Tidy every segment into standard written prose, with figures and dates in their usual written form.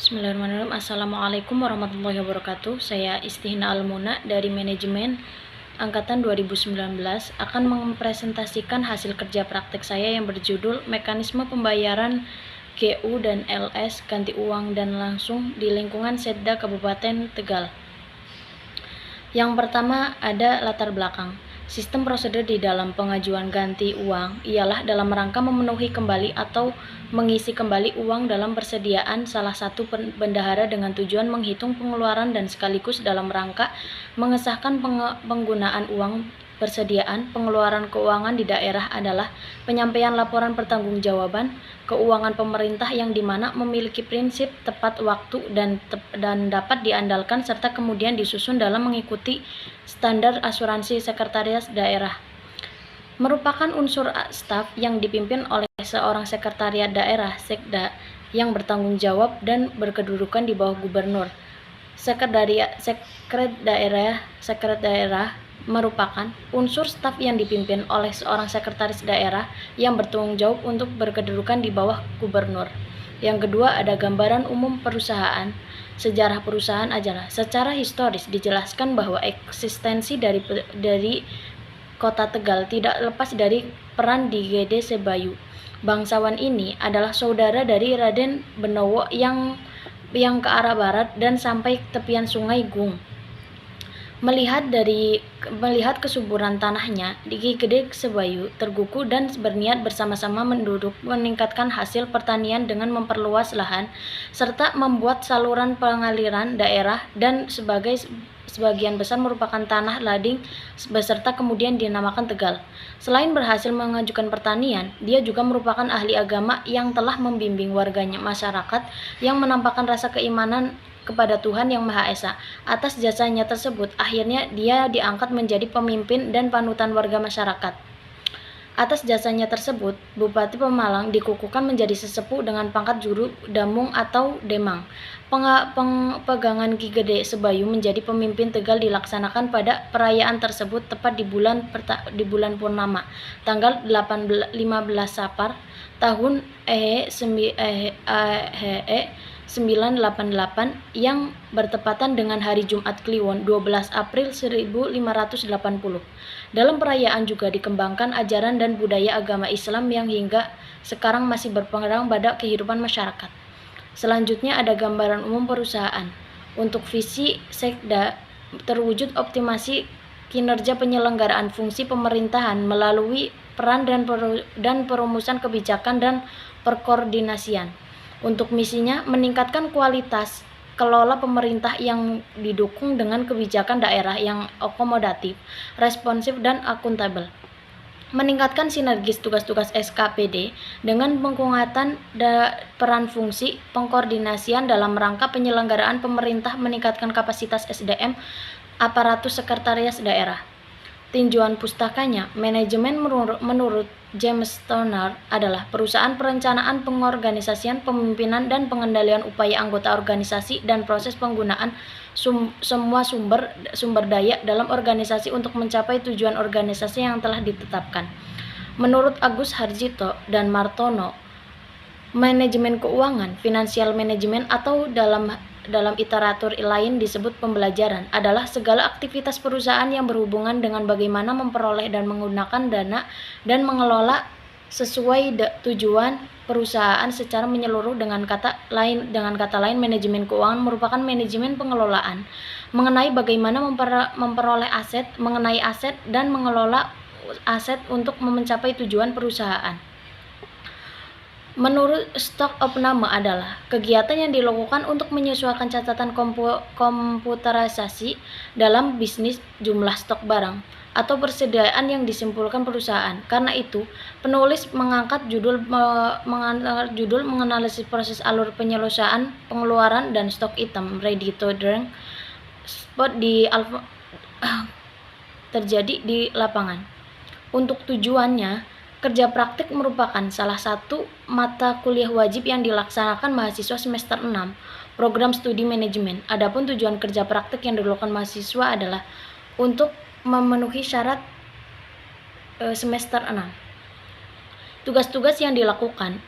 Bismillahirrahmanirrahim. Assalamualaikum warahmatullahi wabarakatuh. Saya Istihna Almuna dari Manajemen Angkatan 2019 akan mempresentasikan hasil kerja praktek saya yang berjudul Mekanisme Pembayaran GU dan LS Ganti Uang dan Langsung di Lingkungan Setda Kabupaten Tegal. Yang pertama ada latar belakang. Sistem prosedur di dalam pengajuan ganti uang ialah dalam rangka memenuhi kembali atau mengisi kembali uang dalam persediaan salah satu bendahara dengan tujuan menghitung pengeluaran dan sekaligus dalam rangka mengesahkan penggunaan uang persediaan pengeluaran keuangan di daerah adalah penyampaian laporan pertanggungjawaban keuangan pemerintah yang dimana memiliki prinsip tepat waktu dan dapat diandalkan serta kemudian disusun dalam mengikuti standar asuransi sekretariat daerah. Merupakan unsur staf yang dipimpin oleh seorang sekretariat daerah (Sekda) yang bertanggung jawab dan berkedudukan di bawah gubernur. Sekretariat daerah merupakan unsur staf yang dipimpin oleh seorang sekretaris daerah yang bertanggung jawab untuk berkedudukan di bawah gubernur. Yang kedua ada gambaran umum perusahaan. Sejarah perusahaan adalah secara historis dijelaskan bahwa eksistensi dari Kota Tegal tidak lepas dari peran di Gede Sebayu. Bangsawan ini adalah saudara dari Raden Benowo yang ke arah barat dan sampai tepian sungai Gung. Melihat kesuburan tanahnya, Ki Gede Sebayu tergugu dan berniat bersama-sama meningkatkan hasil pertanian dengan memperluas lahan serta membuat saluran pengaliran daerah dan sebagian besar merupakan tanah lading beserta kemudian dinamakan Tegal. Selain berhasil mengajukan pertanian, dia juga merupakan ahli agama yang telah membimbing warganya masyarakat yang menampakkan rasa keimanan kepada Tuhan Yang Maha Esa. Atas jasanya tersebut, akhirnya dia diangkat menjadi pemimpin dan panutan warga masyarakat. Atas jasanya tersebut, Bupati Pemalang dikukuhkan menjadi sesepuh dengan pangkat Juru Damung atau Demang. Pegangan Ki Gede Sebayu menjadi pemimpin Tegal dilaksanakan pada perayaan tersebut tepat di bulan purnama, tanggal 15 Sapar tahun 988 yang bertepatan dengan hari Jumat Kliwon 12 April 1580. Dalam perayaan juga dikembangkan ajaran dan budaya agama Islam yang hingga sekarang masih berpegang pada kehidupan masyarakat. Selanjutnya ada gambaran umum perusahaan. Untuk visi Sekda terwujud optimasi kinerja penyelenggaraan fungsi pemerintahan melalui peran dan perumusan kebijakan dan perkoordinasian. Untuk misinya, meningkatkan kualitas kelola pemerintah yang didukung dengan kebijakan daerah yang akomodatif, responsif, dan akuntabel. Meningkatkan sinergis tugas-tugas SKPD dengan penguatan peran fungsi pengkoordinasian dalam rangka penyelenggaraan pemerintah meningkatkan kapasitas SDM aparatus sekretariat daerah. Tinjauan pustakanya, manajemen menurut James Turner adalah perusahaan perencanaan pengorganisasian, pemimpinan, dan pengendalian upaya anggota organisasi dan proses penggunaan semua sumber daya dalam organisasi untuk mencapai tujuan organisasi yang telah ditetapkan. Menurut Agus Harjito dan Martono, manajemen keuangan, financial management atau dalam literatur lain disebut pembelajaran adalah segala aktivitas perusahaan yang berhubungan dengan bagaimana memperoleh dan menggunakan dana dan mengelola sesuai tujuan perusahaan secara menyeluruh. Dengan kata lain, manajemen keuangan merupakan manajemen pengelolaan mengenai bagaimana memperoleh aset, mengenai aset dan mengelola aset untuk mencapai tujuan perusahaan. Menurut Stock-Opname adalah kegiatan yang dilakukan untuk menyesuaikan catatan komputerisasi dalam bisnis jumlah stok barang atau persediaan yang disimpulkan perusahaan. Karena itu, penulis mengangkat judul menganalisis proses alur penyelesaian pengeluaran dan stok item ready to drink spot terjadi di lapangan. Untuk tujuannya, kerja praktik merupakan salah satu mata kuliah wajib yang dilaksanakan mahasiswa semester 6 program studi manajemen. Adapun tujuan kerja praktik yang dilakukan mahasiswa adalah untuk memenuhi syarat semester 6. Tugas-tugas yang dilakukan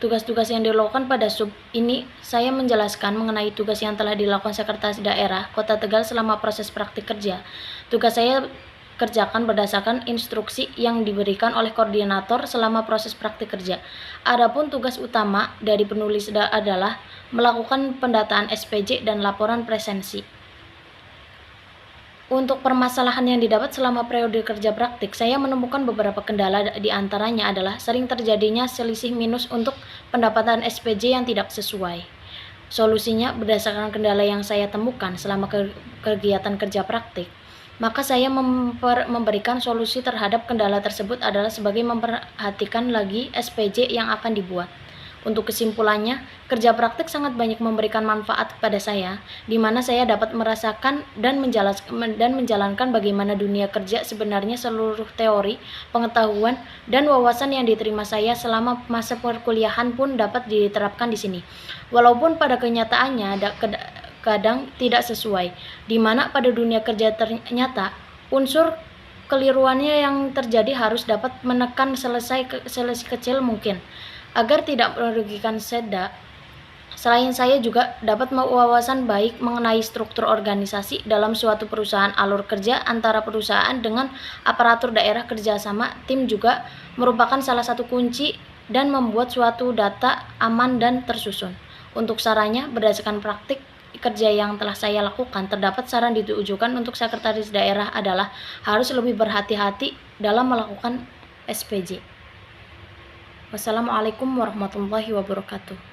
Tugas-tugas yang dilakukan pada sub ini, saya menjelaskan mengenai tugas yang telah dilakukan Sekretaris Daerah Kota Tegal selama proses praktik kerja. Tugas saya kerjakan berdasarkan instruksi yang diberikan oleh koordinator selama proses praktik kerja. Adapun tugas utama dari penulis adalah melakukan pendataan SPJ dan laporan presensi. Untuk permasalahan yang didapat selama periode kerja praktik, saya menemukan beberapa kendala, di antaranya adalah sering terjadinya selisih minus untuk pendapatan SPJ yang tidak sesuai. Solusinya berdasarkan kendala yang saya temukan selama kegiatan kerja praktik, maka saya memberikan solusi terhadap kendala tersebut adalah sebagai memperhatikan lagi SPJ yang akan dibuat. Untuk kesimpulannya, kerja praktik sangat banyak memberikan manfaat kepada saya, di mana saya dapat merasakan dan menjalankan bagaimana dunia kerja sebenarnya. Seluruh teori, pengetahuan, dan wawasan yang diterima saya selama masa perkuliahan pun dapat diterapkan di sini. Walaupun pada kenyataannya kadang tidak sesuai, di mana pada dunia kerja ternyata unsur keliruannya yang terjadi harus dapat menekan selesai kecil mungkin, agar tidak merugikan seda. Selain saya juga dapat wawasan baik mengenai struktur organisasi dalam suatu perusahaan. Alur kerja antara perusahaan dengan aparatur daerah kerjasama tim juga merupakan salah satu kunci dan membuat suatu data aman dan tersusun. Untuk sarannya, berdasarkan praktik kerja yang telah saya lakukan, terdapat saran ditujukan untuk sekretaris daerah adalah harus lebih berhati-hati dalam melakukan SPJ. Wassalamualaikum warahmatullahi wabarakatuh.